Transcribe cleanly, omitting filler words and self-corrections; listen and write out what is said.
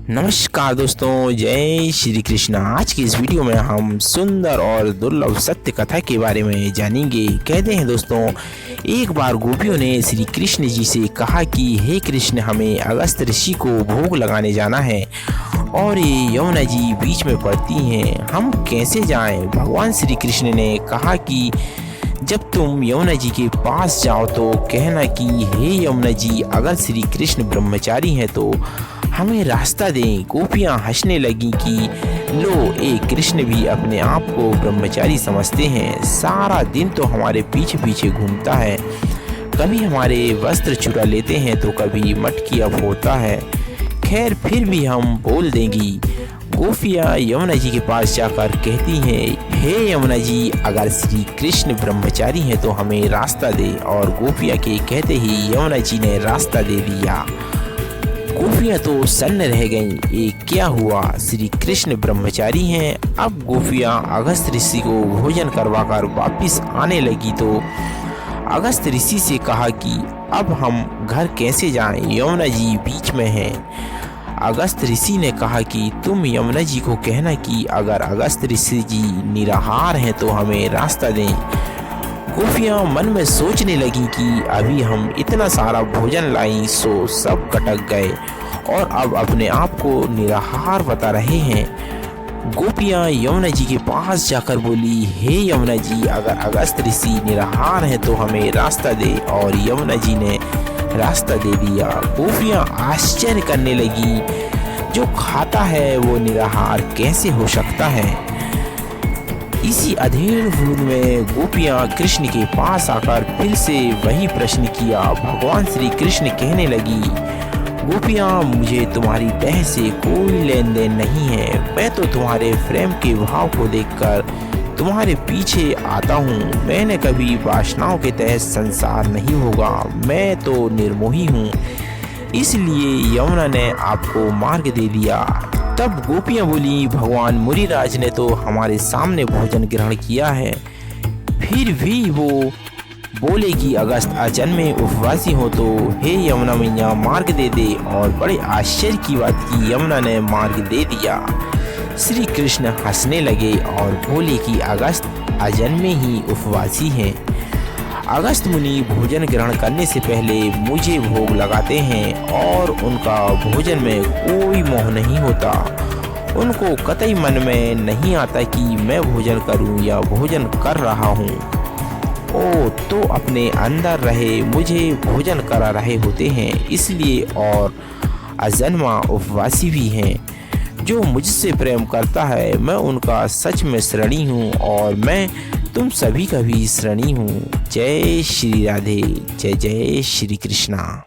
नमस्कार दोस्तों, जय श्री कृष्ण। आज की इस वीडियो में हम सुंदर और दुर्लभ सत्य कथा के बारे में जानेंगे। कहते हैं दोस्तों, एक बार गोपियों ने श्री कृष्ण जी से कहा कि हे कृष्ण, हमें अगस्त ऋषि को भोग लगाने जाना है और ये यमुना जी बीच में पड़ती हैं, हम कैसे जाएं? भगवान श्री कृष्ण ने कहा कि जब तुम यमुना जी के पास जाओ तो कहना कि हे यमुना जी, अगर श्री कृष्ण ब्रह्मचारी हैं तो हमें रास्ता दें। गोपियाँ हंसने लगी कि लो, एक कृष्ण भी अपने आप को ब्रह्मचारी समझते हैं, सारा दिन तो हमारे पीछे पीछे घूमता है, कभी हमारे वस्त्र चुरा लेते हैं तो कभी मटकियाँ फोड़ता है। खैर, फिर भी हम बोल देंगी। गोपियाँ यमुना जी के पास जाकर कहती हैं, हे यमुना जी, अगर श्री कृष्ण ब्रह्मचारी हैं तो हमें रास्ता दे। और गोपियाँ के कहते ही यमुना जी ने रास्ता दे दिया। गोपियाँ तो सन्न रह गईं, ये क्या हुआ? श्री कृष्ण ब्रह्मचारी हैं। अब गोपियाँ अगस्त ऋषि को भोजन करवाकर वापिस आने लगी तो अगस्त ऋषि से कहा कि अब हम घर कैसे जाएं? यमुना जी बीच में हैं। अगस्त ऋषि ने कहा कि तुम यमुना जी को कहना कि अगर अगस्त ऋषि जी निराहार हैं तो हमें रास्ता दें। गोपियाँ मन में सोचने लगी कि अभी हम इतना सारा भोजन लाई सो सब कटक गए और अब अपने आप को निराहार बता रहे हैं। गोपियाँ यमुना जी के पास जाकर बोली, हे यमुना जी, अगर अगस्त ऋषि निराहार हैं तो हमें रास्ता दे। और यमुना जी ने रास्ता दे दिया। गोपियाँ आश्चर्य करने लगी, जो खाता है वो निराहार कैसे हो सकता है? इसी अधेड़ बूंद में गोपियाँ कृष्ण के पास आकर फिर से वही प्रश्न किया। भगवान श्री कृष्ण कहने लगी, गोपियाँ, मुझे तुम्हारी तह से कोई लेन देन नहीं है। मैं तो तुम्हारे प्रेम के भाव को देखकर तुम्हारे पीछे आता हूँ। मैंने कभी वासनाओं के तहत संसार नहीं होगा, मैं तो निर्मोही हूँ, इसलिए यमुना ने आपको मार्ग दे दिया। तब गोपियाँ बोली, भगवान मुनिराज ने तो हमारे सामने भोजन ग्रहण किया है, फिर भी वो बोले कि अगस्त अजन्मे उपवासी हो तो हे यमुना मैया, मार्ग दे दे। और बड़े आश्चर्य की बात की यमुना ने मार्ग दे दिया। श्री कृष्ण हंसने लगे और बोले कि अगस्त अजन्मे ही उपवासी हैं। अगस्त मुनि भोजन ग्रहण करने से पहले मुझे भोग लगाते हैं और उनका भोजन में कोई मोह नहीं होता। उनको कतई मन में नहीं आता कि मैं भोजन करूं या भोजन कर रहा हूं। ओ तो अपने अंदर रहे मुझे भोजन करा रहे होते हैं, इसलिए और अजन्मा उपवासी भी हैं। जो मुझसे प्रेम करता है मैं उनका सच में ऋणी हूँ और मैं तुम सभी का भी ऋणी हूँ। जय श्री राधे, जय जय श्री कृष्णा।